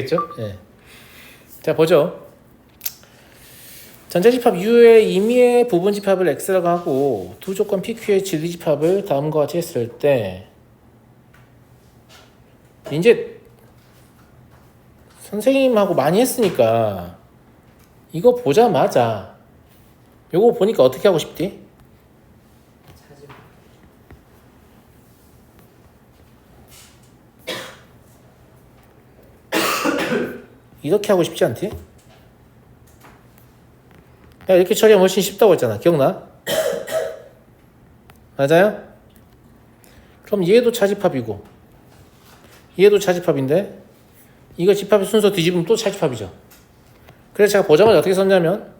겠죠? 예. 자, 보죠. 전체 집합 U의 임의의 부분 집합을 X라고 하고 두 조건 PQ의 진리 집합을 다음과 같이 했을 때 이제 선생님하고 많이 했으니까 이거 보자마자 요거 보니까 어떻게 하고 싶디? 이렇게 하고 싶지 않디? 야, 이렇게 처리하면 훨씬 쉽다고 했잖아. 기억나? 맞아요? 그럼 얘도 차집합이고 얘도 차집합인데 이거 집합의 순서 뒤집으면 또 차집합이죠. 그래서 제가 보자마자 어떻게 썼냐면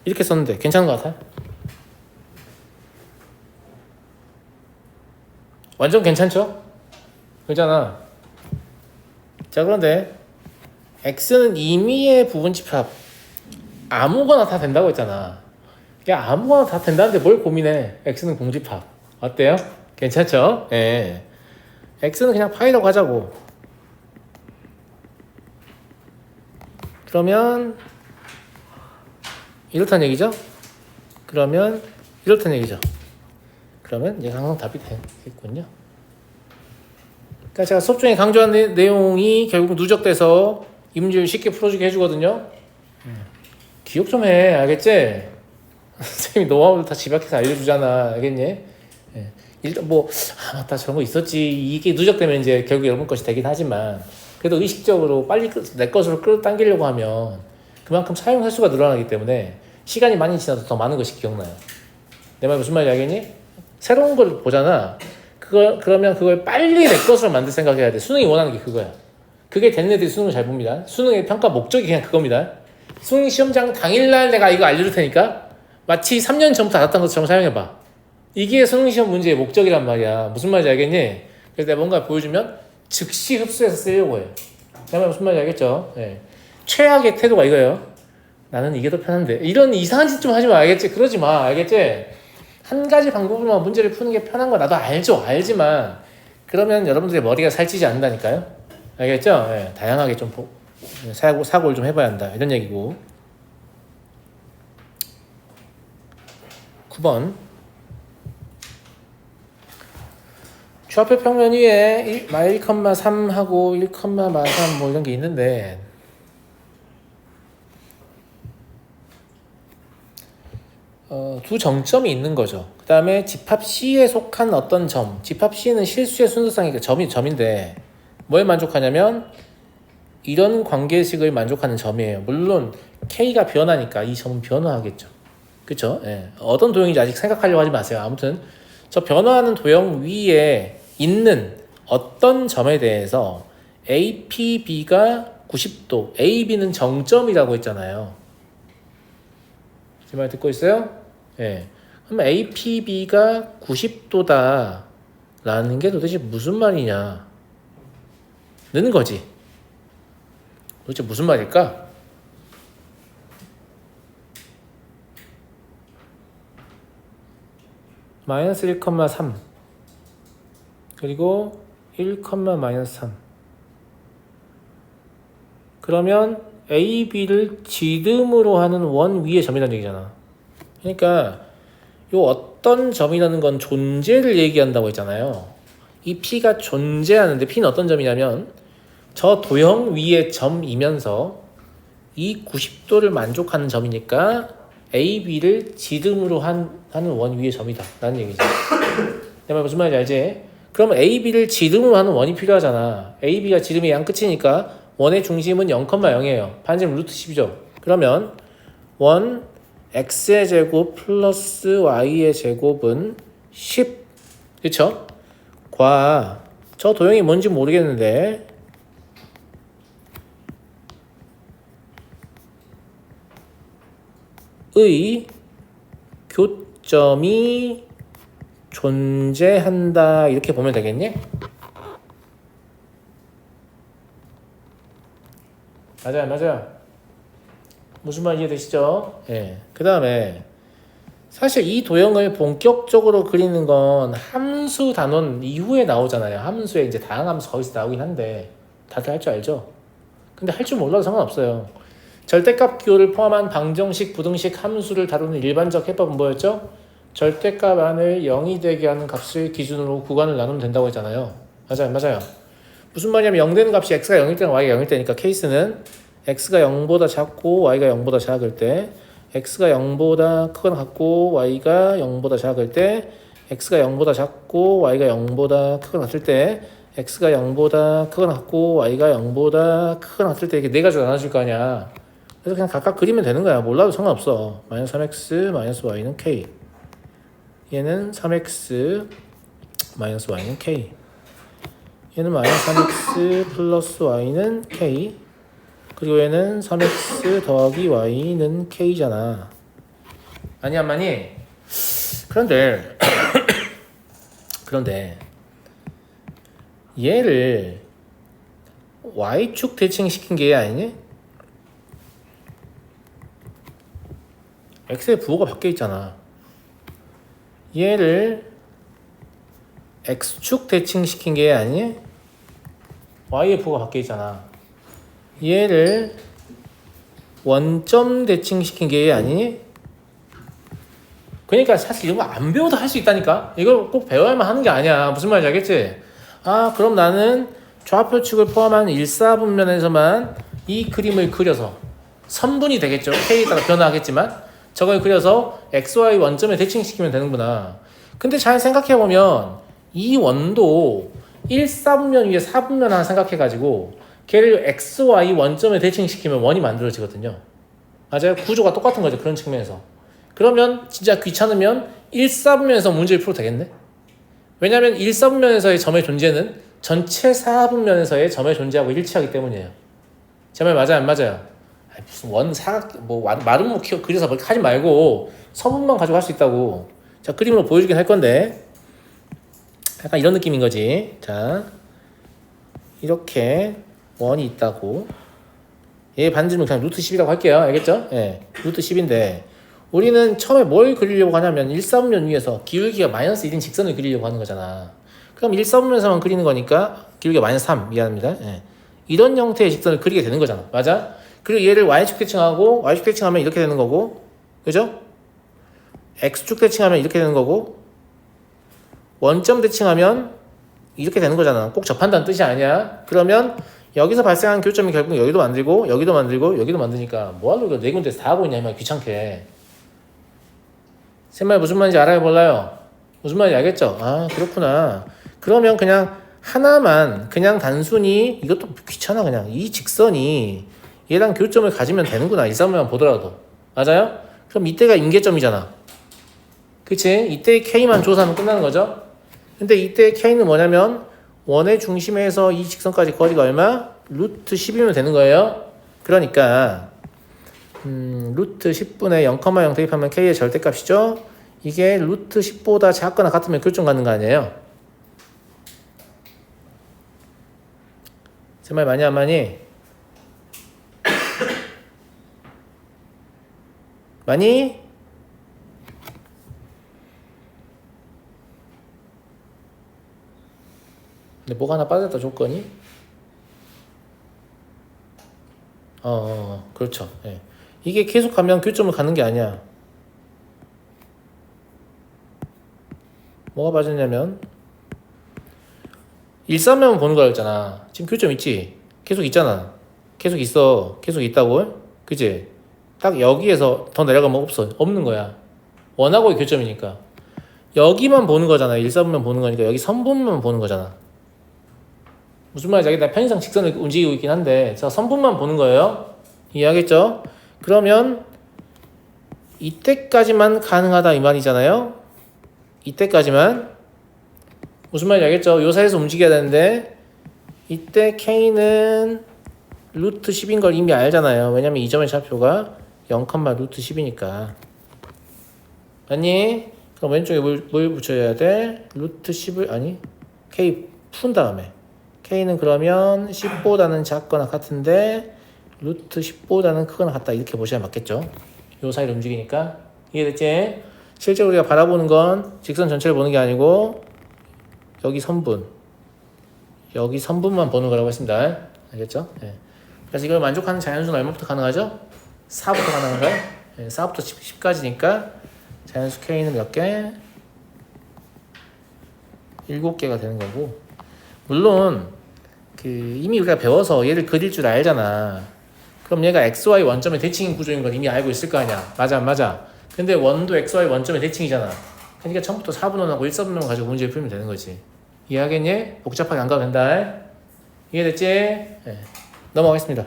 이렇게 썼는데 괜찮은 것 같아요? 완전 괜찮죠? 그렇잖아. 자, 그런데 X는 임의의 부분 집합 아무거나 다 된다고 했잖아. 야, 아무거나 다 된다는데 뭘 고민해. X는 공집합 어때요? 괜찮죠? 예. X는 그냥 파이라고 하자고. 그러면 이렇다는 얘기죠? 그러면 이렇다는 얘기죠. 그러면 이제 항상 답이 되겠군요. 그러니까 제가 수업 중에 강조한 내용이 결국 누적돼서 이 문제를 쉽게 풀어주게 해주거든요. 기억 좀 해. 알겠지? 선생님이 노하우를 다 집약해서 알려주잖아. 알겠니? 예. 일단 맞다, 저런 거 있었지. 이게 누적되면 이제 결국 여러분 것이 되긴 하지만 그래도 의식적으로 빨리 내 것으로 끌어당기려고 하면 그만큼 사용 횟수가 늘어나기 때문에 시간이 많이 지나도 더 많은 것이 기억나요. 내 말 무슨 말인지 알겠니? 새로운 걸 보잖아. 그러면 그걸 빨리 내 것으로 만들 생각해야 돼. 수능이 원하는 게 그거야. 그게 된 애들이 수능을 잘 봅니다. 수능의 평가 목적이 그냥 그겁니다. 수능 시험장 당일날 내가 이거 알려줄 테니까 마치 3년 전부터 알았던 것처럼 사용해봐. 이게 수능 시험 문제의 목적이란 말이야. 무슨 말인지 알겠니? 그래서 내가 뭔가 보여주면 즉시 흡수해서 쓰려고 해. 내 말 무슨 말인지 알겠죠? 네. 최악의 태도가 이거예요. 나는 이게 더 편한데. 이런 이상한 짓 좀 하지 마. 알겠지? 그러지 마. 알겠지? 한 가지 방법으로만 문제를 푸는 게 편한 거 나도 알지만 그러면 여러분들의 머리가 살찌지 않는다니까요. 알겠죠? 네, 다양하게 좀 사고를 좀 해봐야 한다. 이런 얘기고. 9번 좌표 평면 위에 1,3하고 1,3 뭐 이런 게 있는데 두 정점이 있는 거죠. 그 다음에 집합 C에 속한 어떤 점, 집합 C는 실수의 순서상이니까 점인데 뭐에 만족하냐면 이런 관계식을 만족하는 점이에요. 물론 K가 변하니까 이 점은 변화하겠죠. 그쵸? 예. 어떤 도형인지 아직 생각하려고 하지 마세요. 아무튼 저 변화하는 도형 위에 있는 어떤 점에 대해서 APB가 90도, AB는 정점이라고 했잖아요. 제 말 듣고 있어요? 예. 그럼 APB가 90도다 라는 게 도대체 무슨 말이냐 는 거지. 도대체 무슨 말일까? 마이너스 1,3 그리고 1, 마이너스 3 그러면 AB를 지름으로 하는 원 위의 점이라는 얘기잖아. 그러니까 요 어떤 점이라는 건 존재를 얘기한다고 했잖아요. 이 P가 존재하는데 P는 어떤 점이냐면 저 도형 위의 점이면서 이 90도를 만족하는 점이니까 AB를 지름으로 하는 원 위의 점이다 라는 얘기죠. 내 말 무슨 말인지 알지? 그럼 AB를 지름으로 하는 원이 필요하잖아. AB가 지름의 양 끝이니까 원의 중심은 0,0이에요. 반지름 루트 10이죠. 그러면 원 x의 제곱 플러스 y의 제곱은 10. 그쵸? 저 도형이 뭔지 모르겠는데 의 교점이 존재한다 이렇게 보면 되겠니? 맞아요. 무슨 말 이해되시죠? 예. 그 다음에 사실 이 도형을 본격적으로 그리는 건 함수 단원 이후에 나오잖아요. 함수에 이제 다항함수 거기서 나오긴 한데 다들 할 줄 알죠? 근데 할 줄 몰라도 상관없어요. 절대값 기호를 포함한 방정식, 부등식 함수를 다루는 일반적 해법은 뭐였죠? 절대값 안을 0이 되게 하는 값을 기준으로 구간을 나누면 된다고 했잖아요. 맞아요. 무슨 말이냐면 0 되는 값이 x가 0일 때랑 y가 0일 때니까 케이스는 x가 0보다 작고 y가 0보다 작을 때, x가 0보다 크거나 같고 y가 0보다 작을 때, x가 0보다 작고 y가 0보다 크거나 같을 때, x가 0보다 크거나 같고 y가 0보다 크거나 같을 때 이렇게 네 가지로 나눠줄 거 아니야. 그래서 그냥 각각 그리면 되는 거야. 몰라도 상관없어. 마이너스 3x 마이너스 y는 k. 얘는 3x 마이너스 y는 k. 얘는 마이너스 3x 플러스 y는 k. 그리고 얘는 3x 더하기 y는 k잖아. 아니 안 많이? 그런데 얘를 y축 대칭시킨 게 아니니? x의 부호가 바뀌어 있잖아. 얘를 x축 대칭시킨 게 아니니? y의 부호가 바뀌어 있잖아. 얘를 원점 대칭시킨 게 아니니? 그러니까 사실 이런 거 안 배워도 할 수 있다니까? 이걸 꼭 배워야만 하는 게 아니야. 무슨 말인지 알겠지? 아, 그럼 나는 좌표축을 포함한 1사분면에서만 이 그림을 그려서 선분이 되겠죠. K에 따라 변화하겠지만 저걸 그려서 XY 원점에 대칭시키면 되는구나. 근데 잘 생각해보면 이 원도 1사분면 위에 4분면 하나 생각해가지고 걔를 XY 원점에 대칭시키면 원이 만들어지거든요. 맞아요? 구조가 똑같은 거죠. 그런 측면에서. 그러면 진짜 귀찮으면 1사분면에서 문제를 풀어도 되겠네? 왜냐면 1사분면에서의 점의 존재는 전체 4분면에서의 점의 존재하고 일치하기 때문이에요. 제 말 맞아요? 안 맞아요? 아니, 무슨 원, 사각, 마름모 그려서 하지 말고 서문만 가지고 할 수 있다고. 자, 그림으로 보여주긴 할 건데 약간 이런 느낌인 거지. 자, 이렇게 원이 있다고. 얘 반지름은 그냥 루트 10이라고 할게요. 알겠죠? 예, 루트 10인데 우리는 처음에 뭘 그리려고 하냐면 1사분면 위에서 기울기가 마이너스 1인 직선을 그리려고 하는 거잖아. 그럼 1사분면에서만 그리는 거니까 기울기가 마이너스 3 미안합니다. 예. 이런 형태의 직선을 그리게 되는 거잖아. 맞아? 그리고 얘를 y축 대칭하고 y축 대칭하면 이렇게 되는 거고, 그죠? x축 대칭하면 이렇게 되는 거고, 원점 대칭하면 이렇게 되는 거잖아. 꼭 접한다는 뜻이 아니야. 그러면 여기서 발생한 교점이 결국 여기도 만들고 여기도 만들고 여기도 만드니까 뭐하러 이거 네 군데서 다 하고 있냐 이 말 귀찮게. 제 말 무슨 말인지 알아요 몰라요? 무슨 말인지 알겠죠? 아 그렇구나. 그러면 그냥 하나만 그냥 단순히 이것도 귀찮아. 그냥 이 직선이 얘랑 교점을 가지면 되는구나. 일사분면만 보더라도. 맞아요? 그럼 이때가 임계점이잖아. 그치? 이때의 K만 조사하면 끝나는 거죠? 근데 이때의 K는 뭐냐면 원의 중심에서 이 직선까지 거리가 얼마? 루트 10이면 되는 거예요. 그러니까 루트 10분의 0,0 대입하면 K의 절대값이죠. 이게 루트 10보다 작거나 같으면 교점 갖는 거 아니에요? 제 말 많이 안 많이? 많이? 근데 뭐가 하나 빠졌다 조건이? 그렇죠. 예. 이게 계속하면 교점을 갖는 게 아니야. 뭐가 빠졌냐면 1사면 보는 거라 했잖아. 지금 교점 있지? 계속 있잖아. 계속 있어. 계속 있다고. 그치? 딱 여기에서 더 내려가면 없어. 없는 거야. 원하고의 교점이니까. 여기만 보는 거잖아. 1사분면 보는 거니까 여기 선분만 보는 거잖아. 무슨 말인지 알겠다. 편의상 직선을 움직이고 있긴 한데 자 선분만 보는 거예요. 이해하겠죠? 그러면 이때까지만 가능하다 이 말이잖아요. 이때까지만. 무슨 말인지 알겠죠? 요 사이에서 움직여야 되는데 이때 K는 루트 10인 걸 이미 알잖아요. 왜냐면 이 점의 좌표가 0, 루트 10이니까. 아니? 그럼 왼쪽에 뭘 붙여야 돼? 루트 10을 아니 K 푼 다음에 K는 그러면 10보다는 작거나 같은데 루트 10보다는 크거나 같다 이렇게 보셔야 맞겠죠? 요 사이로 움직이니까. 이해됐지? 실제 우리가 바라보는 건 직선 전체를 보는 게 아니고 여기 선분만 보는 거라고 했습니다. 알겠죠? 네. 그래서 이걸 만족하는 자연수는 얼마부터 가능하죠? 4부터 가능한가요? 네, 4부터 10까지니까 자연수 K는 몇 개? 7개가 되는 거고, 물론 이미 우리가 배워서 얘를 그릴 줄 알잖아. 그럼 얘가 XY 원점의 대칭 구조인 건 이미 알고 있을 거 아니야. 맞아 안 맞아? 근데 원도 XY 원점의 대칭이잖아. 그러니까 처음부터 4분원하고 1사분원 가지고 문제를 풀면 되는 거지. 이해하겠니? 복잡하게 안 가도 된다. 이해됐지? 네. 넘어가겠습니다.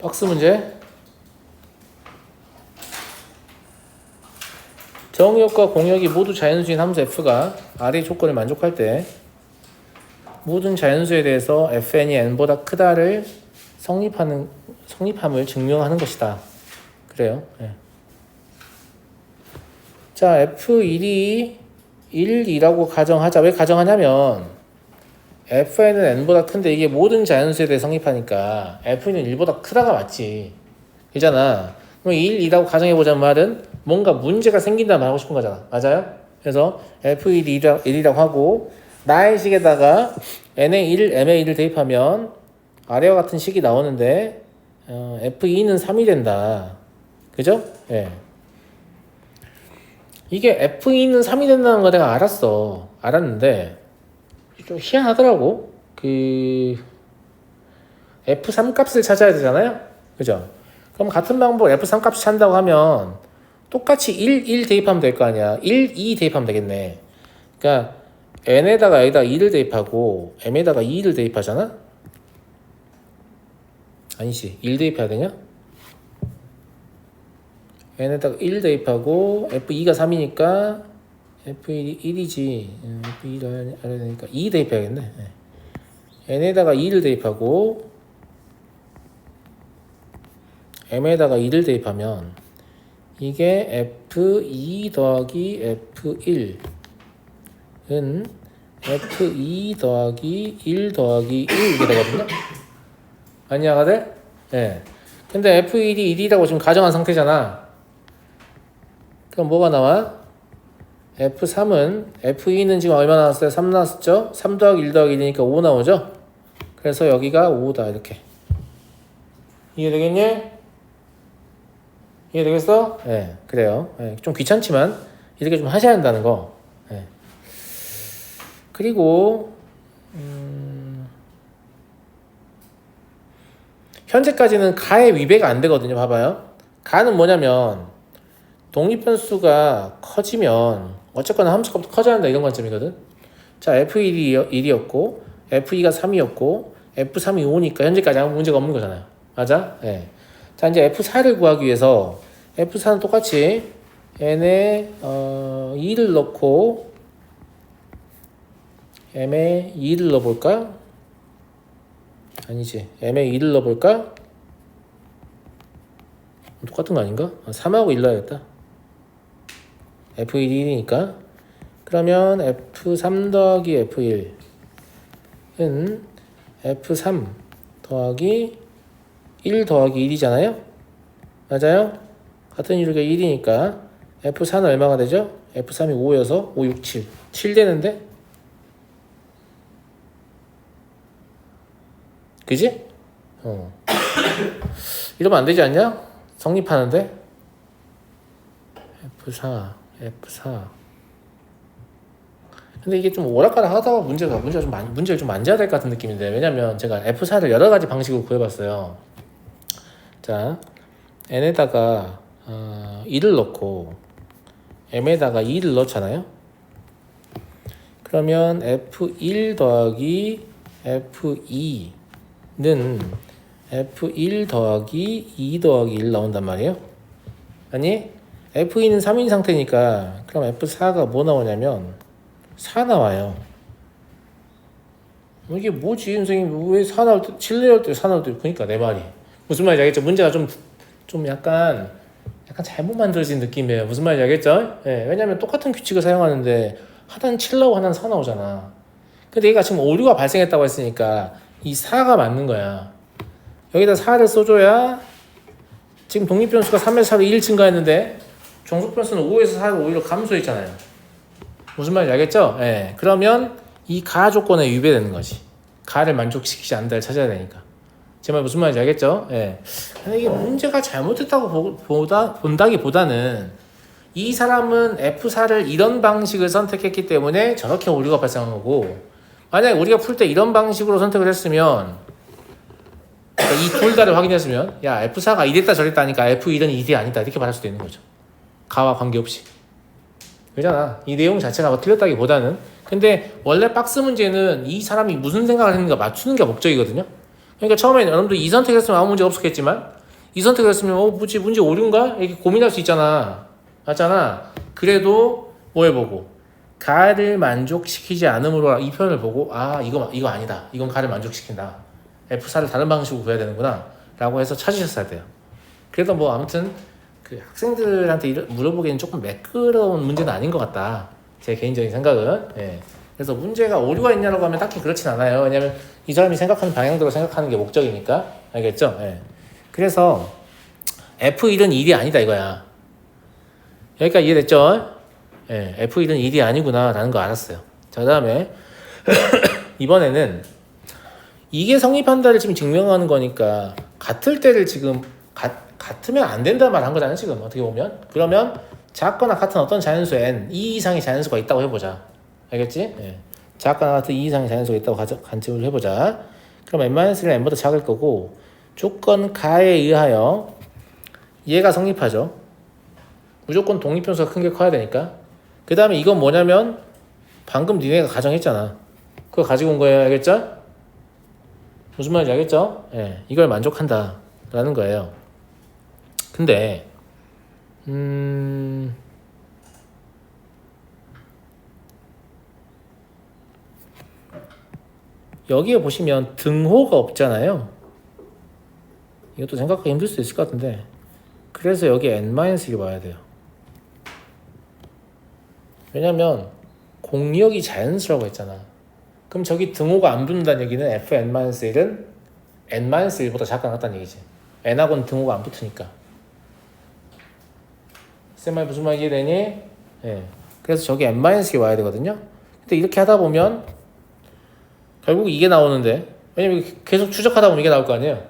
박스 문제. 정의역과 공역이 모두 자연수인 함수 f가 아래의 조건을 만족할 때 모든 자연수에 대해서 fn이 n보다 크다를 성립함을 증명하는 것이다. 그래요. 네. 자, f1이 1이라고 가정하자. 왜 가정하냐면 fn은 n보다 큰데 이게 모든 자연수에 대해 성립하니까 f는 1보다 크다가 맞지. 이잖아. 그럼 1, 2라고 가정해보자는 말은 뭔가 문제가 생긴다는 말 하고 싶은 거잖아. 맞아요? 그래서 f1이 1이라고 하고 나의 식에다가 n의 1, m의 1을 대입하면 아래와 같은 식이 나오는데 f2는 3이 된다. 그죠? 예. 네. 이게 f2는 3이 된다는 거 내가 알았는데 좀 희한하더라고. f3 값을 찾아야 되잖아요. 그죠? 그럼 같은 방법 f3 값을 찾는다고 하면 똑같이 1 대입하면 될 거 아니야. 1, 2 대입하면 되겠네. 그러니까 n에다가 여기다 2를 대입하고 m에다가 2를 대입하잖아? 아니지. 1 대입해야 되냐? n에다가 1 대입하고 f2가 3이니까 f1이 1이지. f2를 알아야 되니까 2 대입해야겠네. n에다가 2를 대입하고 m에다가 2를 대입하면 이게 f2 더하기 f1은 f2 더하기 1 더하기 1 이게 되거든요. 아니야, 가들? 네. 근데 f1이 1이라고 지금 가정한 상태잖아. 그럼 뭐가 나와? f3은 f2는 지금 얼마 나왔어요? 3 나왔었죠? 3 더하기 1 더하기 1이니까 5 나오죠? 그래서 여기가 5다 이렇게. 이해되겠니? 이해되겠어? 네, 그래요. 네, 좀 귀찮지만 이렇게 좀 하셔야 한다는 거. 네. 그리고 현재까지는 가의 위배가 안 되거든요. 봐봐요. 가는 뭐냐면 독립변수가 커지면 어쨌거나 함수값도 커져야 한다 이런 관점이거든. 자, f1이 1이었고 f2가 3이었고 f3이 5니까 현재까지 아무 문제가 없는 거잖아요. 맞아? 네. 자, 이제 f4를 구하기 위해서 f4는 똑같이 n에 2를 넣고 m에 2를 넣어볼까? 아니지. m에 2를 넣어볼까? 똑같은 거 아닌가? 3하고 1 넣어야겠다. f1이 1이니까 그러면 f3 더하기 f1은 f3 더하기 1 더하기 1이잖아요? 맞아요? 같은 이유가 1이니까 f4는 얼마가 되죠? f3이 5여서 5, 6, 7 7 되는데? 그지? 이러면 안 되지 않냐? 성립하는데? f4 근데 이게 좀 오락가락 하다가 문제를 좀 만져야 될 것 같은 느낌인데, 왜냐면 제가 f4를 여러 가지 방식으로 구해봤어요. 자, n에다가 2를 넣고 m에다가 2를 넣잖아요. 그러면 f1 더하기 f2는 f1 더하기 2 더하기 1 나온단 말이에요. 아니, f2는 3인 상태니까 그럼 f4가 뭐 나오냐면 4 나와요. 이게 뭐지? 선생님 왜 4 나올 때 7 나올 때 4 나올 때 그러니까 내 말이 무슨 말인지 알겠죠? 문제가 좀 약간 잘못 만들어진 느낌이에요. 무슨 말인지 알겠죠? 네, 왜냐면 똑같은 규칙을 사용하는데 하나는 7 나오고 하나는 4 나오잖아. 근데 얘가 지금 오류가 발생했다고 했으니까 이 4가 맞는 거야. 여기다 4를 써줘야 지금 독립변수가 3에서 4로 1 증가했는데 종속변수는 5에서 4로 오히려 감소했잖아요. 무슨 말인지 알겠죠? 예. 그러면 이 가 조건에 위배되는 거지. 가를 만족시키지 않는다를 찾아야 되니까. 제 말 무슨 말인지 알겠죠? 예. 근데 이게 문제가 잘못됐다고 본다기보다는 이 사람은 F4를 이런 방식을 선택했기 때문에 저렇게 오류가 발생한 거고, 만약에 우리가 풀 때 이런 방식으로 선택을 했으면, 그러니까 이 둘 다를 확인했으면, 야, F4가 이랬다 저랬다 하니까 F1은 이게 아니다. 이렇게 말할 수도 있는 거죠. 가와 관계없이. 그잖아. 이 내용 자체가 틀렸다기보다는. 근데 원래 박스 문제는 이 사람이 무슨 생각을 했는가 맞추는 게 목적이거든요. 그러니까 처음에 여러분들 이 선택했으면 아무 문제 없었겠지만, 이 선택을 했으면 뭐지 문제 오류인가? 이렇게 고민할 수 있잖아. 맞잖아. 그래도 뭘 보고 가를 만족시키지 않음으로 이 표현을 보고 이거 아니다. 이건 가를 만족시킨다. F4를 다른 방식으로 구해야 되는구나 라고 해서 찾으셨어야 돼요. 그래도 뭐 아무튼 그 학생들한테 물어보기에는 조금 매끄러운 문제는 아닌 것 같다. 제 개인적인 생각은. 예. 그래서 문제가 오류가 있냐라고 하면 딱히 그렇진 않아요. 왜냐면 이 사람이 생각하는 방향대로 생각하는 게 목적이니까. 알겠죠? 예. 그래서 F1은 1이 아니다 이거야. 여기까지 이해됐죠? 예, F1은 1이 아니구나 라는 거 알았어요. 자, 그 다음에 이번에는 이게 성립한다를 지금 증명하는 거니까 같을 때를 지금 같으면 안 된다는 말 한 거잖아요. 지금 어떻게 보면. 그러면 작거나 같은 어떤 자연수 n 2 이상의 자연수가 있다고 해보자. 알겠지? 예. 작거나 같은 2 이상의 자연수가 있다고 간증을 해보자. 그럼 n-는 n보다 작을 거고 조건 가에 의하여 얘가 성립하죠. 무조건 독립변수가 큰 게 커야 되니까. 그 다음에 이건 뭐냐면 방금 니네가 가정했잖아. 그거 가지고 온 거예요. 알겠죠? 무슨 말인지 알겠죠? 예, 이걸 만족한다 라는 거예요. 근데 여기에 보시면 등호가 없잖아요. 이것도 생각하기 힘들 수 있을 것 같은데, 그래서 여기 n-1이 와야 돼요. 왜냐면 공역이 자연수라고 했잖아. 그럼 저기 등호가 안 붙는다는 얘기는 fn-1은 n-1보다 작거나 같다는 얘기지. n하고는 등호가 안 붙으니까. 쌤 말 무슨 말 이해되니? 예. 그래서 저기 n-이 와야 되거든요. 근데 이렇게 하다 보면 결국 이게 나오는데, 왜냐면 계속 추적하다 보면 이게 나올 거 아니에요.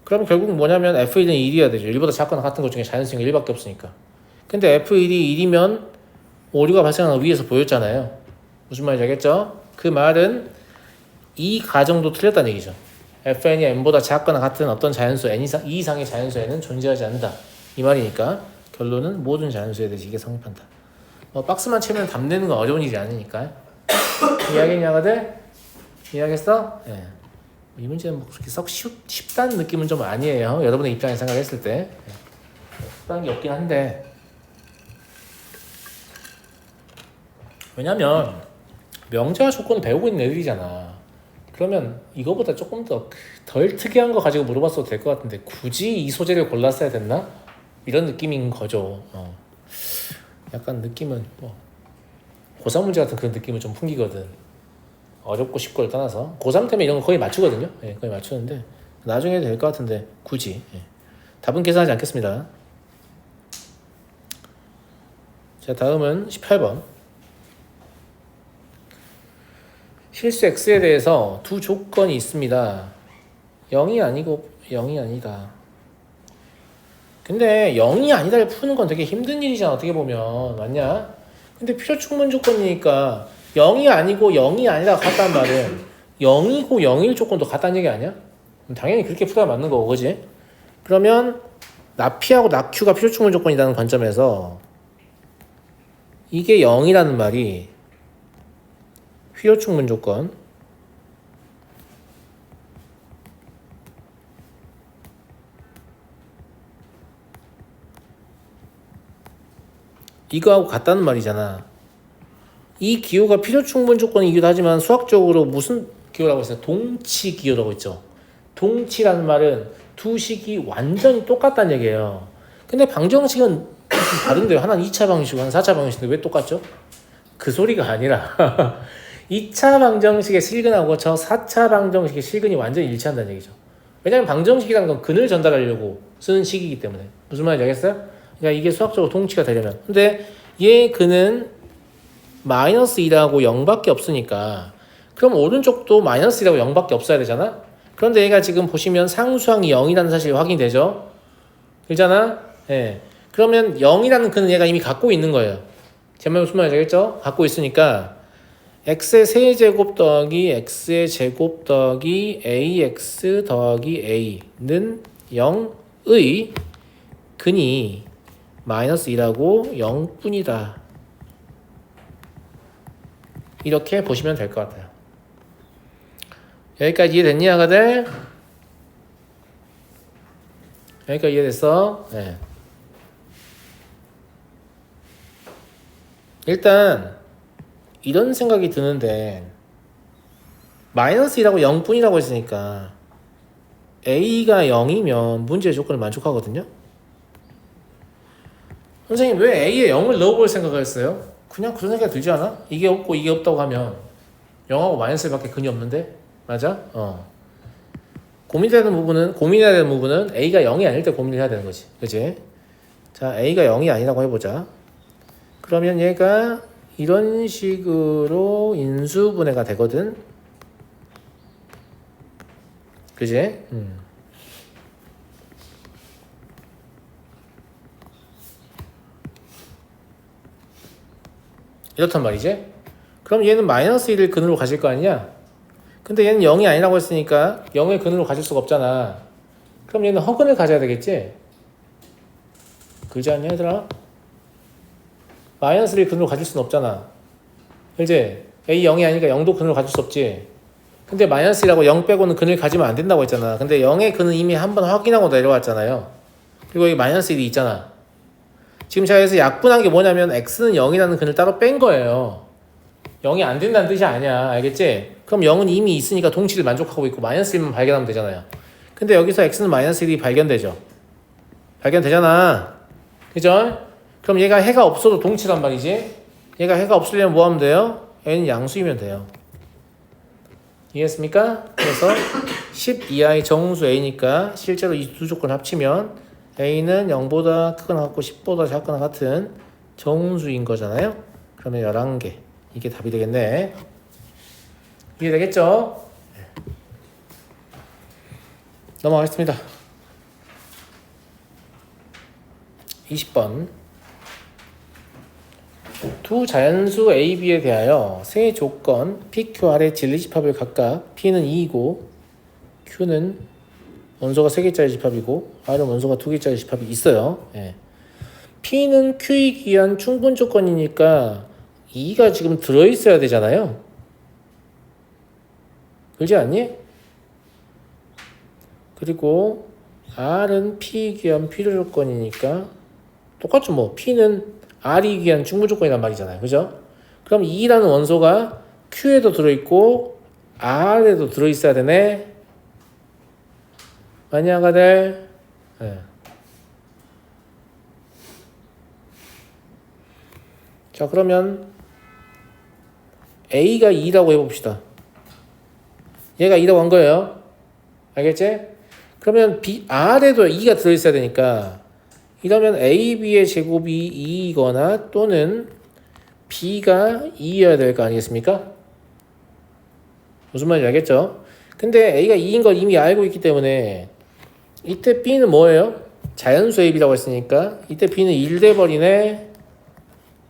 그럼 결국 뭐냐면 f1은 1이어야 되죠. 1보다 작거나 같은 것 중에 자연수가 1밖에 없으니까. 근데 f1이 1이면 오류가 발생하는 거 위에서 보였잖아요. 무슨 말인지 알겠죠? 그 말은 이 가정도 틀렸다는 얘기죠. fn이 n보다 작거나 같은 어떤 자연수 n 이상, 2 이상의 자연수에는 존재하지 않는다. 이 말이니까 결론은 모든 자연수에 대해서 이게 성립한다. 박스만 채면 답 내는 건 어려운 일이 아니니까. 이해하겠냐가들? 이해하겠어? 예. 이 문제는 뭐 그렇게 썩 쉽다는 느낌은 좀 아니에요. 여러분의 입장에서 생각했을 때. 쉽다는 게 없긴 한데. 왜냐면 명제와 조건을 배우고 있는 애들이잖아. 그러면 이거보다 조금 더 덜 특이한 거 가지고 물어봤어도 될 것 같은데 굳이 이 소재를 골랐어야 됐나? 이런 느낌인 거죠. 약간 느낌은 뭐 고3 문제 같은 그런 느낌은 좀 풍기거든. 어렵고 쉽고를 떠나서 고3 때문에 이런 거 거의 맞추거든요. 예, 거의 맞추는데 나중에 해도 될 것 같은데 굳이. 예. 답은 계산하지 않겠습니다. 자, 다음은 18번. 실수 x에 대해서 두 조건이 있습니다. 0이 아니고 0이 아니다. 근데 0이 아니다를 푸는 건 되게 힘든 일이잖아. 어떻게 보면. 맞냐? 근데 필요충분 조건이니까 0이 아니고 0이 아니다 같다는 말은 0이고 0일 조건도 같다는 얘기 아니야? 당연히 그렇게 풀어야 맞는 거고, 그지? 그러면 나피하고 나큐가 필요충분 조건이라는 관점에서 이게 0이라는 말이 필요충분 조건, 이거하고 같다는 말이잖아. 이 기호가 필요충분 조건이기도 하지만 수학적으로 무슨 기호라고 했어요? 동치 기호라고 했죠. 동치라는 말은 두 식이 완전히 똑같다는 얘기예요. 근데 방정식은 다른데요. 하나는 2차 방식이고 하나는 4차 방식인데 왜 똑같죠? 그 소리가 아니라 2차 방정식의 실근하고 저 4차 방정식의 실근이 완전히 일치한다는 얘기죠. 왜냐하면 방정식이라는 건 근을 전달하려고 쓰는 식이기 때문에. 무슨 말인지 알겠어요? 그러니까 이게 수학적으로 통치가 되려면. 근데 얘 근은 마이너스 2라고 0밖에 없으니까 그럼 오른쪽도 마이너스 2라고 0밖에 없어야 되잖아? 그런데 얘가 지금 보시면 상수항이 0이라는 사실이 확인되죠? 그렇잖아? 예. 그러면 0이라는 근은 얘가 이미 갖고 있는 거예요. 제 말 무슨 말인지 알겠죠? 갖고 있으니까 x의 세제곱 더하기 x의 제곱 더하기 ax 더하기 a는 0의 근이 마이너스 2라고 0뿐이다. 이렇게 보시면 될 것 같아요. 여기까지 이해됐니, 아가들? 여기까지 이해됐어? 네. 일단 이런 생각이 드는데 마이너스 2라고 0뿐이라고 했으니까 a가 0이면 문제의 조건을 만족하거든요. 선생님 왜 a에 0을 넣어볼 생각을 했어요? 그냥 그런 생각이 들지 않아? 이게 없고 이게 없다고 하면 0하고 마이너스 1밖에 근이 없는데? 맞아? 고민해야 되는 부분은 a가 0이 아닐 때 고민을 해야 되는 거지. 그치? 자, a가 0이 아니라고 해보자. 그러면 얘가 이런 식으로 인수분해가 되거든. 그지? 이렇단 말이지. 그럼 얘는 마이너스 1을 근으로 가질 거 아니냐? 근데 얘는 0이 아니라고 했으니까 0을 근으로 가질 수가 없잖아. 그럼 얘는 허근을 가져야 되겠지? 그러지 않냐 얘들아? 마이너스를 근으로 가질 수는 없잖아. 그치? a 0이 아니니까 0도 근으로 가질 수 없지. 근데 마이너스라고 0 빼고는 근을 가지면 안 된다고 했잖아. 근데 0의 근은 이미 한번 확인하고 내려왔잖아요. 그리고 여기 마이너스 1이 있잖아. 지금 제가 여기서 약분한 게 뭐냐면 x는 0이라는 근을 따로 뺀 거예요. 0이 안 된다는 뜻이 아니야. 알겠지? 그럼 0은 이미 있으니까 동치를 만족하고 있고 마이너스 1만 발견하면 되잖아요. 근데 여기서 x는 마이너스 1이 발견되죠. 발견되잖아. 그죠? 그럼 얘가 해가 없어도 동치란 말이지. 얘가 해가 없으려면 뭐 하면 돼요? n은 양수이면 돼요. 이해했습니까? 그래서 10 이하의 정수 a니까 실제로 이 두 조건 합치면 a는 0보다 크거나 같고 10보다 작거나 같은 정수인 거잖아요. 그러면 11개. 이게 답이 되겠네. 이해되겠죠? 넘어가겠습니다. 20번. 두 자연수 A, B에 대하여 세 조건 PQR의 진리집합을 각각 P는 2이고 Q는 원소가 3개짜리 집합이고 R은 원소가 2개짜리 집합이 있어요. 예. P는 Q이기 위한 충분 조건이니까 2가 지금 들어있어야 되잖아요. 그렇지 않니? 그리고 R은 P이기 위한 필요 조건이니까 똑같죠. 뭐 P는 R이기 위한 충분 조건이란 말이잖아요. 그죠? 그럼 2라는 원소가 Q에도 들어있고 R에도 들어있어야 되네. 많이 아가들? 네. 자, 그러면 A가 2라고 해봅시다. 얘가 2라고 한 거예요. 알겠지? 그러면 R에도 2가 들어있어야 되니까 이러면 A, B의 제곱이 2이거나 또는 B가 2여야 될 거 아니겠습니까? 무슨 말인지 알겠죠? 근데 A가 2인 걸 이미 알고 있기 때문에 이때 B는 뭐예요? 자연수 AB라고 했으니까 이때 B는 1 돼버리네.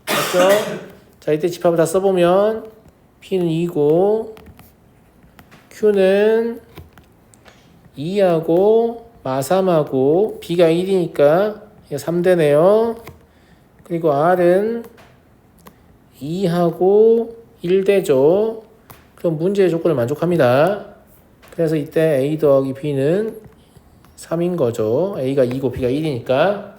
맞죠? 자, 이때 집합을 다 써보면 P는 2고 Q는 2하고 마3하고 B가 1이니까 3되네요. 그리고 R은 2하고 1되죠. 그럼 문제의 조건을 만족합니다. 그래서 이때 A 더하기 B는 3인 거죠. A가 2고 B가 1이니까.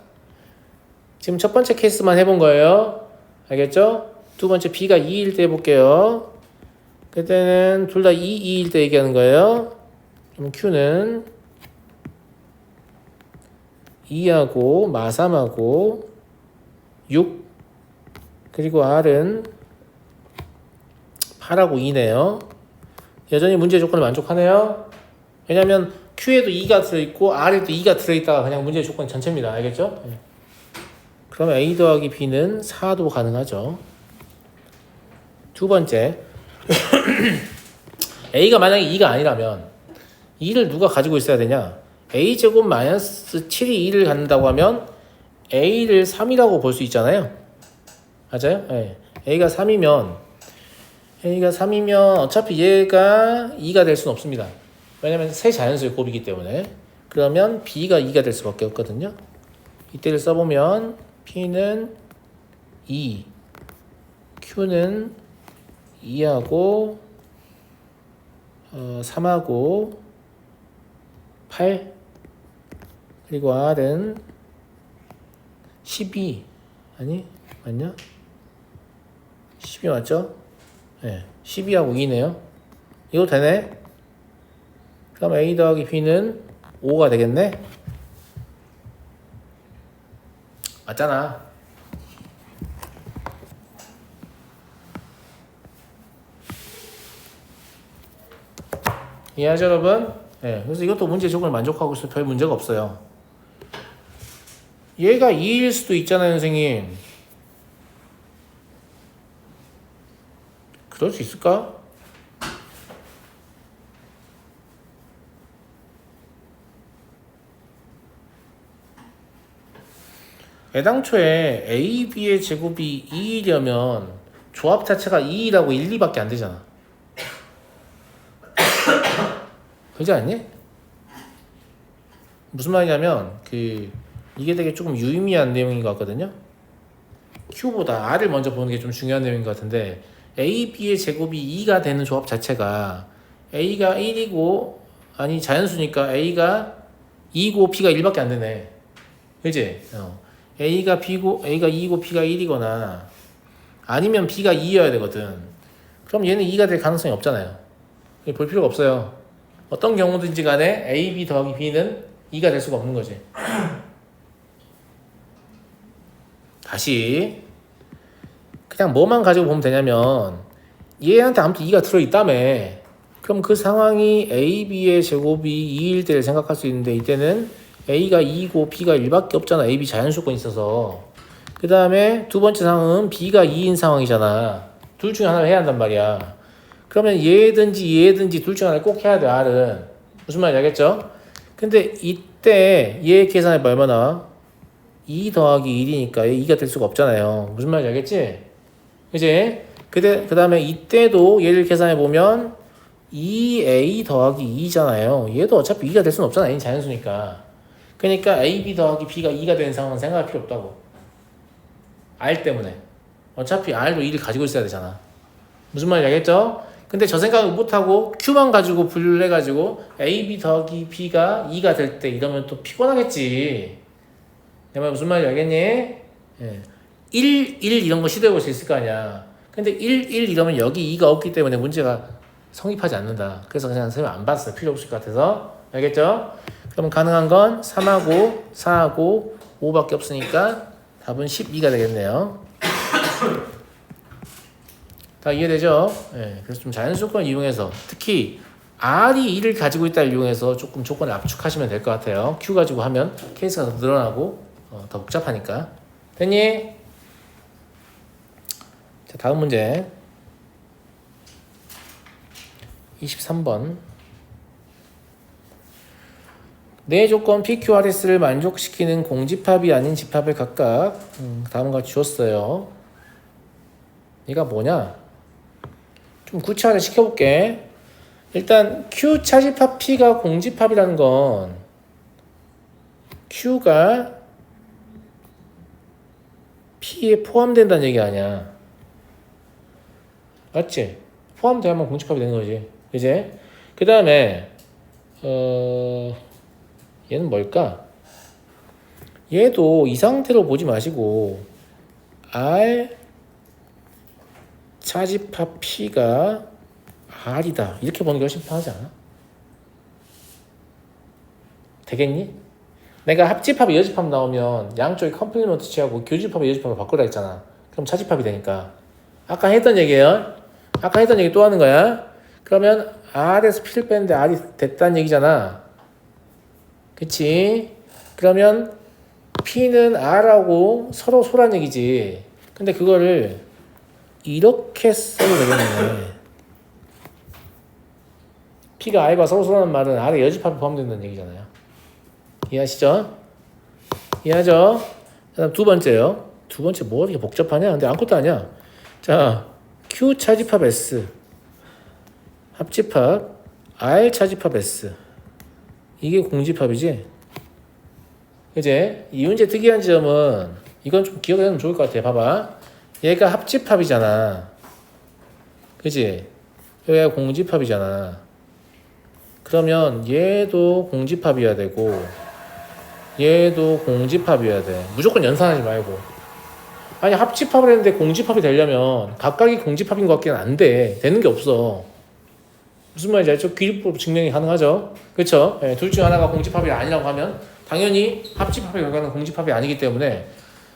지금 첫 번째 케이스만 해본 거예요. 알겠죠? 두 번째 B가 2일 때 해볼게요. 그때는 둘 다 2일 때 얘기하는 거예요. 그럼 Q는 2하고 마3하고 6 그리고 R은 8하고 2네요. 여전히 문제 조건을 만족하네요. 왜냐면 Q에도 2가 들어있고 R에도 2가 들어있다가 그냥 문제 조건 전체입니다. 알겠죠? 그럼 A 더하기 B는 4도 가능하죠. 두 번째 A가 만약에 2가 아니라면 2를 누가 가지고 있어야 되냐? A제곱 마이너스 7이 2를 갖는다고 하면 A를 3이라고 볼 수 있잖아요. 맞아요? 네. A가 3이면 어차피 얘가 2가 될 수는 없습니다. 왜냐면 세 자연수의 곱이기 때문에. 그러면 B가 2가 될 수밖에 없거든요. 이때를 써보면 P는 2, Q는 2하고 3하고 8, 그리고 R은 12, 아니 맞냐? 12 맞죠? 네, 12하고 2네요. 이거 되네? 그럼 A 더하기 B는 5가 되겠네? 맞잖아. 이해하죠, 여러분? 네, 그래서 이것도 문제 조건을 만족하고 있어서 별 문제가 없어요. 얘가 2일 수도 있잖아요, 선생님. 그럴 수 있을까? 애당초에 A, B의 제곱이 2이려면 조합 자체가 2라고 1, 2밖에 안 되잖아. 그렇지 않니? 무슨 말이냐면 이게 되게 조금 유의미한 내용인 것 같거든요. Q보다 R을 먼저 보는 게 좀 중요한 내용인 것 같은데 A, B의 제곱이 2가 되는 조합 자체가 A가 1이고 아니 자연수니까 A가 2고 B가 1밖에 안 되네. 그치? A가 2고 B가 1이거나 아니면 B가 2여야 되거든. 그럼 얘는 2가 될 가능성이 없잖아요. 볼 필요가 없어요. 어떤 경우든지 간에 A, B 더하기 B는 2가 될 수가 없는 거지. 다시 그냥 뭐만 가지고 보면 되냐면 얘한테 아무튼 2가 들어있다며. 그럼 그 상황이 A, B의 제곱이 2일 때를 생각할 수 있는데 이때는 A가 2고 B가 1밖에 없잖아. A, B 자연수권이 있어서. 그 다음에 두 번째 상황은 B가 2인 상황이잖아. 둘 중에 하나를 해야 한단 말이야. 그러면 얘든지 둘 중에 하나를 꼭 해야 돼. R은. 무슨 말인지 알겠죠? 근데 이때 얘 계산해봐. 얼마나? 2 더하기 1이니까 얘 2가 될 수가 없잖아요. 무슨 말인지 알겠지? 그치? 그 다음에 이때도 얘를 계산해보면 2A 더하기 2잖아요. 얘도 어차피 2가 될 수는 없잖아. 얘는 자연수니까. 그러니까 AB 더하기 B가 2가 되는 상황은 생각할 필요 없다고. R 때문에. 어차피 R도 2를 가지고 있어야 되잖아. 무슨 말인지 알겠죠? 근데 저 생각을 못하고 Q만 가지고 분류를 해가지고 AB 더하기 B가 2가 될 때 이러면 또 피곤하겠지. 내 말 무슨 말인지 알겠니? 예. 1 이런 거 시도해볼 수 있을 거 아니야. 근데 1 이러면 여기 2가 없기 때문에 문제가 성립하지 않는다. 그래서 그냥 선생님 안 봤어요. 필요 없을 것 같아서. 알겠죠? 그럼 가능한 건 3하고 4하고 5밖에 없으니까 답은 12가 되겠네요. 다 이해되죠? 네, 그래서 좀 자연수권을 이용해서 특히 R이 2를 가지고 있다를 이용해서 조금 조건을 압축하시면 될 것 같아요. Q 가지고 하면 케이스가 더 늘어나고 더 복잡하니까. 됐니? 자, 다음 문제 23번 네 조건 PQRS를 만족시키는 공집합이 아닌 집합을 각각 다음과 주었어요. 얘가 뭐냐? 좀 구체화를 시켜볼게. 일단 Q 차집합 P가 공집합이라는 건 Q가 P에 포함된다는 얘기 아니야. 맞지? 포함되면 공집합이 되는 거지. 그지? 그 다음에 얘는 뭘까? 얘도 이 상태로 보지 마시고 R 차집합 P가 R이다 이렇게 보는 게 훨씬 편하지 않아? 되겠니? 내가 합집합, 여집합 나오면 양쪽에 컴플리먼트 취하고 교집합, 여집합을 바꾸라 했잖아. 그럼 차집합이 되니까. 아까 했던 얘기예요. 아까 했던 얘기 또 하는 거야. 그러면 R에서 P를 뺐는데 R이 됐다는 얘기잖아. 그치? 그러면 P는 R하고 서로 소란 얘기지. 근데 그거를 이렇게 써도 되겠네. P가 R과 서로 소라는 말은 R의 여집합이 포함된다는 얘기잖아요. 이해하시죠? 이해하죠? 그다음 두 번째요. 두 번째 뭐 이렇게 복잡하냐? 근데 아무것도 아니야. 자, Q 차집합 S 합집합 R 차집합 S 이게 공집합이지? 이제 이 문제 특이한 점은 이건 좀 기억하면 좋을 것 같아. 봐봐. 얘가 합집합이잖아. 그지? 얘가 공집합이잖아. 그러면 얘도 공집합이어야 되고 얘도 공집합이어야 돼. 무조건 연산하지 말고. 아니 합집합을 했는데 공집합이 되려면 각각이 공집합인 것 같기는 안 돼. 되는 게 없어. 무슨 말인지 알죠? 귀립법 증명이 가능하죠. 그렇죠? 네, 둘 중 하나가 공집합이 아니라고 하면 당연히 합집합의 결과는 공집합이 아니기 때문에.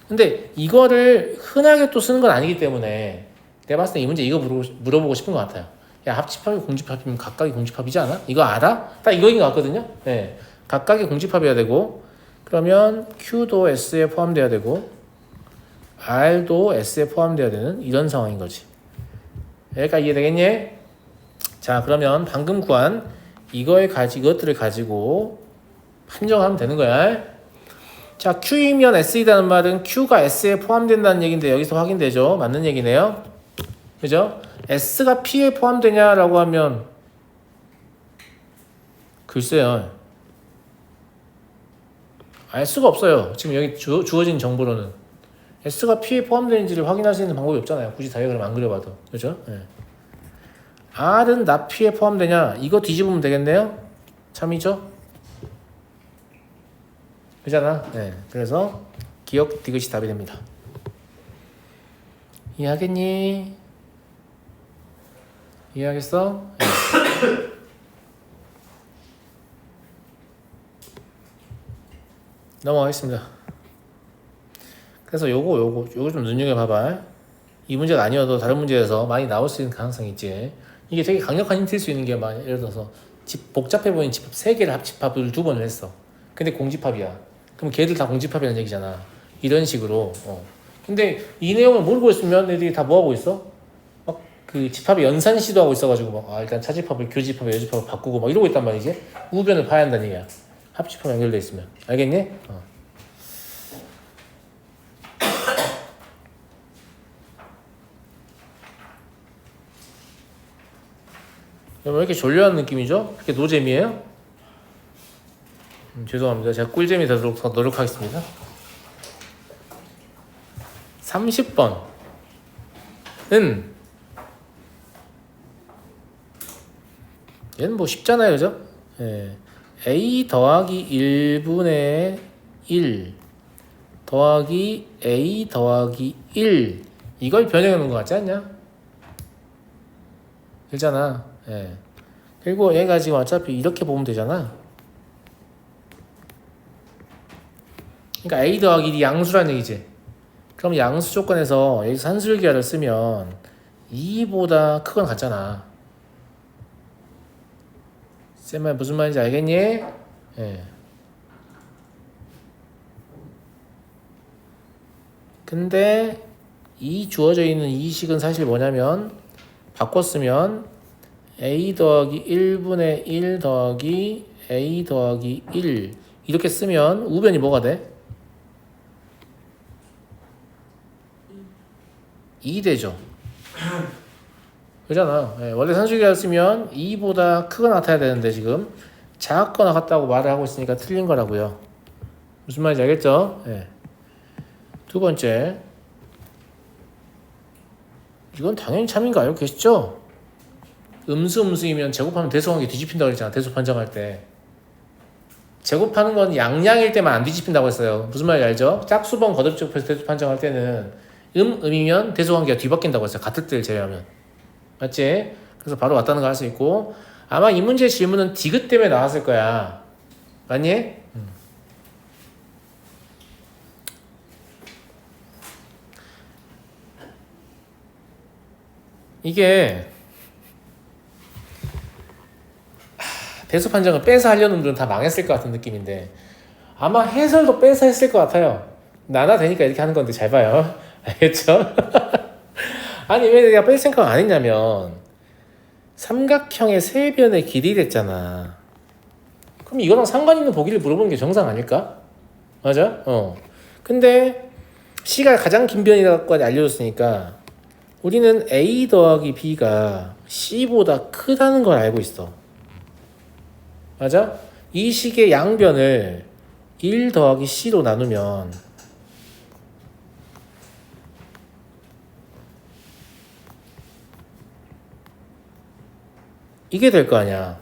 근데 이거를 흔하게 또 쓰는 건 아니기 때문에 내가 봤을 때 이 문제 이거 물어보고 싶은 것 같아요. 야, 합집합이 공집합이면 각각이 공집합이지 않아? 이거 알아? 딱 이거인 것 같거든요. 네, 각각이 공집합이어야 되고 그러면 Q도 S에 포함돼야 되고 R도 S에 포함돼야 되는 이런 상황인 거지. 여기까지 이해되겠니? 자, 그러면 방금 구한 이것들을 가지고 판정하면 되는 거야. 자, Q이면 S이라는 말은 Q가 S에 포함된다는 얘기인데 여기서 확인되죠? 맞는 얘기네요. 그죠? S가 P에 포함되냐라고 하면 글쎄요. 알 수가 없어요. 지금 여기 주어진 정보로는 S가 P에 포함되는지를 확인할 수 있는 방법이 없잖아요. 굳이 다이어그램 안 그려봐도. 그죠? 네. R은 나 P에 포함되냐? 이거 뒤집으면 되겠네요? 참이죠? 그잖아. 네. 그래서 기억 디귿이 답이 됩니다. 이해하겠니? 이해하겠어? 네. 넘어가겠습니다. 그래서 요거 좀 눈여겨봐봐. 이 문제가 아니어도 다른 문제에서 많이 나올 수 있는 가능성이 있지. 이게 되게 강력한 힌트일 수 있는 게 예를 들어서 복잡해 보이는 집합 3개를 합집합을 2번을 했어. 근데 공집합이야. 그럼 걔들 다 공집합이라는 얘기잖아. 이런 식으로. 근데 이 내용을 모르고 있으면 애들이 다 뭐하고 있어? 막 그 집합의 연산 시도하고 있어가지고 막 일단 차집합을 교집합을 여집합을 바꾸고 막 이러고 있단 말이지. 우변을 봐야 한다는 얘기야. 합집합 연결돼 있으면. 알겠니? 왜 이렇게 졸려하는 느낌이죠? 그게 노잼이에요? 죄송합니다. 제가 꿀잼이 되도록 더 노력하겠습니다. 30번은 얘는 뭐 쉽잖아요. 그죠? 예. A 더하기 1분의 1 더하기 A 더하기 1 이걸 변형해 놓은 것 같지 않냐? 되잖아. 예. 그리고 얘가 지금 어차피 이렇게 보면 되잖아. 그러니까 A 더하기 1이 양수란 얘기지. 그럼 양수 조건에서 여기서 산술기하를 쓰면 2보다 크거나 같잖아. 쌤말 무슨 말인지 알겠니? 예. 근데 이 주어져 있는 이 식은 사실 뭐냐면 바꿨으면 A 더하기 1분의 1 더하기 A 더하기 1 이렇게 쓰면 우변이 뭐가 돼? 2 되죠. 그잖아. 예, 원래 산술기를 쓰면 2보다 크거나 같아야 되는데 지금 작거나 같다고 말을 하고 있으니까 틀린 거라고요. 무슨 말인지 알겠죠? 예. 두 번째, 이건 당연히 참인 거 알고 계시죠? 음수이면 제곱하면 대소관계 뒤집힌다고 그랬잖아. 대소 판정할 때 제곱하는 건 양양일 때만 안 뒤집힌다고 했어요. 무슨 말인지 알죠? 짝수번 거듭집합해서 대소 판정할 때는 음이면 대소관계가 뒤바뀐다고 했어요. 같을 때를 제외하면. 맞지? 그래서 바로 왔다는 걸 할 수 있고 아마 이 문제의 질문은 디귿 때문에 나왔을 거야. 맞니? 이게 배수 판정을 빼서 하려는 분들은 다 망했을 것 같은 느낌인데 아마 해설도 빼서 했을 것 같아요. 나나 되니까 이렇게 하는 건데 잘 봐요. 알겠죠? 아니 왜 내가 뺄 생각 안 했냐면 삼각형의 세변의 길이 됐잖아. 그럼 이거랑 상관 있는 보기를 물어보는 게 정상 아닐까? 맞아? 근데 C가 가장 긴 변이라고 알려줬으니까 우리는 A 더하기 B가 C보다 크다는 걸 알고 있어. 맞아? 이 식의 양변을 1 더하기 C로 나누면 이게 될 거 아니야.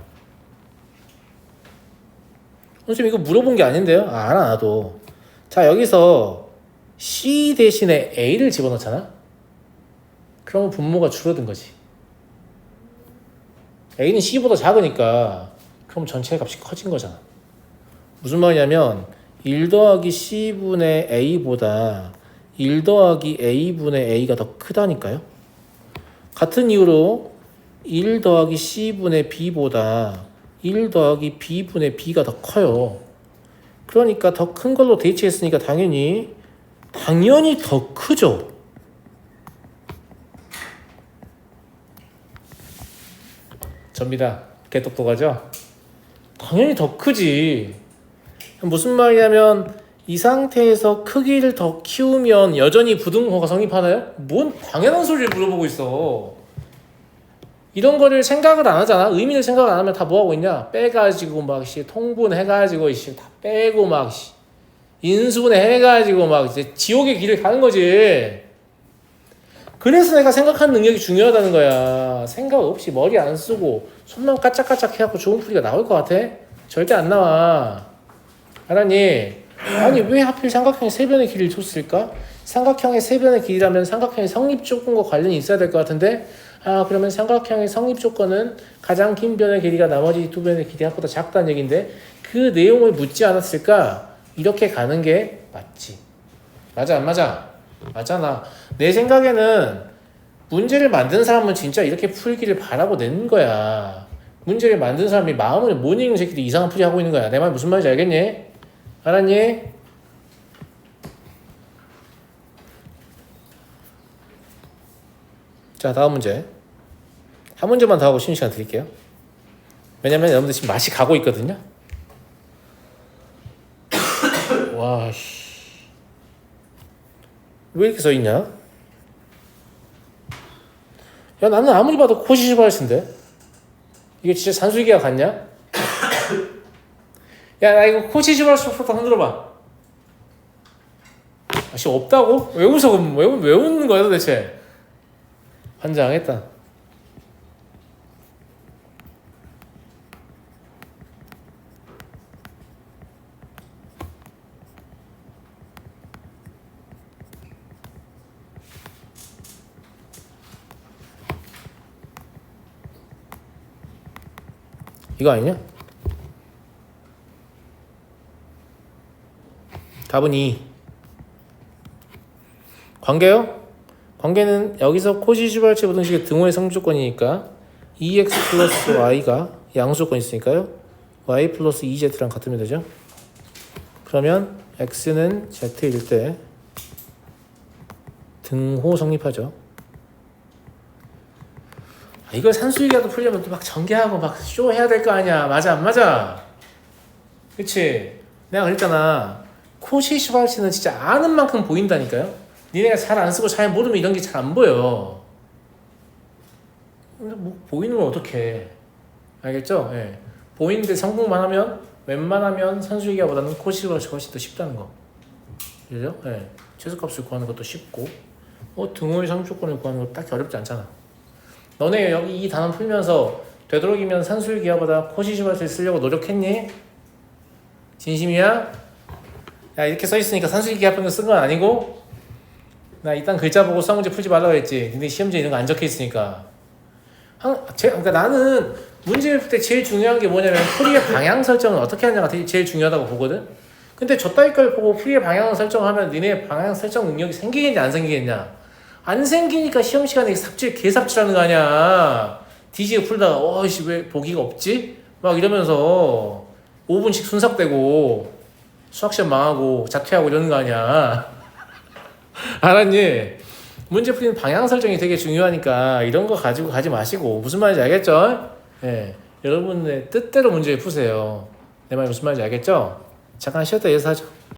선생님 이거 물어본 게 아닌데요? 알아 나도. 자 여기서 C 대신에 A를 집어넣잖아? 그러면 분모가 줄어든 거지. A는 C보다 작으니까 그럼 전체 값이 커진 거잖아. 무슨 말이냐면 1 더하기 C분의 A보다 1 더하기 A분의 A가 더 크다니까요. 같은 이유로 1 더하기 C분의 B보다 1 더하기 B분의 B가 더 커요. 그러니까 더 큰 걸로 대체했으니까 당연히 더 크죠. 접니다. 개똑똑하죠? 당연히 더 크지. 무슨 말이냐면 이 상태에서 크기를 더 키우면 여전히 부등호가 성립하나요? 뭔 당연한 소리를 물어보고 있어. 이런 거를 생각을 안 하잖아. 의미를 생각 안 하면 다 뭐하고 있냐? 빼가지고 막 통분해가지고 다 빼고 막 인수분해해가지고 막 이제 지옥의 길을 가는 거지. 그래서 내가 생각하는 능력이 중요하다는 거야. 생각 없이 머리 안 쓰고 손만 까짝까짝 해갖고 좋은 풀이가 나올 것 같아? 절대 안 나와. 알았니? 아니 왜 하필 삼각형의 세변의 길이를 줬을까? 삼각형의 세변의 길이라면 삼각형의 성립 조건과 관련이 있어야 될 것 같은데 그러면 삼각형의 성립 조건은 가장 긴 변의 길이가 나머지 두 변의 길이 합보다 작다는 얘기인데 그 내용을 묻지 않았을까? 이렇게 가는 게 맞지. 맞아 안 맞아? 맞잖아. 내 생각에는 문제를 만든 사람은 진짜 이렇게 풀기를 바라고 낸 거야. 문제를 만든 사람이 마음을 못 읽는 새끼들이 이상한 풀이 하고 있는 거야. 내 말 무슨 말인지 알겠니? 알았니? 자 다음 문제. 한 문제만 더 하고 쉬는 시간 드릴게요. 왜냐면 여러분들 지금 맛이 가고 있거든요. 와, 왜 이렇게 써있냐? 야 나는 아무리 봐도 코시시바이스인데 이게 진짜 산술기가 같냐? 야 나 이거 코시시바이스 풀다 흔들어봐. 아씨 없다고? 왜 웃어? 왜 웃는 거야 도대체? 환장했다. 이거 아니냐? 답은 2. 관계요? 관계는 여기서 코시시발체 부등식의 등호의 성조건이니까 2x 플러스 y가 양수조건이 있으니까요. y 플러스 2z랑 같으면 되죠. 그러면 x는 z일 때 등호 성립하죠. 이걸 산수유기라도 풀려면 또 막 전개하고 막 쇼 해야 될 거 아니야. 맞아 안 맞아? 그치? 내가 그랬잖아. 코시시발체는 진짜 아는 만큼 보인다니까요. 니네가 잘 안 쓰고 잘 모르면 이런 게 잘 안 보여. 근데 뭐 보이는 건 어떡해. 알겠죠? 예. 보이는데 성공만 하면 웬만하면 산수유기보다는 코시시발체가 훨씬 더 쉽다는 거. 그죠? 예. 최소값을 구하는 것도 쉽고 등호의 성조건을 구하는 것도 딱히 어렵지 않잖아. 너네 여기 이 단원 풀면서 되도록이면 산술기하보다 코시시발체를 쓰려고 노력했니? 진심이야? 야 이렇게 써있으니까 산술기하 평균 쓴 건 아니고 나 일단 글자 보고 수학 문제 풀지 말라고 했지. 근데 시험지에 이런 거 안 적혀있으니까 그러니까 나는 문제를 풀 때 제일 중요한 게 뭐냐면 풀이의 방향 설정을 어떻게 하냐가 제일 중요하다고 보거든. 근데 저따위 걸 보고 풀이의 방향을 설정하면 니네 방향 설정 능력이 생기겠냐 안 생기겠냐. 안 생기니까 시험 시간에 개삽질하는 거 아니야. 뒤지게 풀다가 어이씨 왜 보기가 없지? 막 이러면서 5분씩 순삭되고 수학시험 망하고 자퇴하고 이러는 거 아니야. 알았니? 문제 풀이는 방향 설정이 되게 중요하니까 이런 거 가지고 가지 마시고 무슨 말인지 알겠죠? 예, 여러분의 뜻대로 문제 푸세요. 내 말 무슨 말인지 알겠죠? 잠깐 쉬었다 이어서 하죠.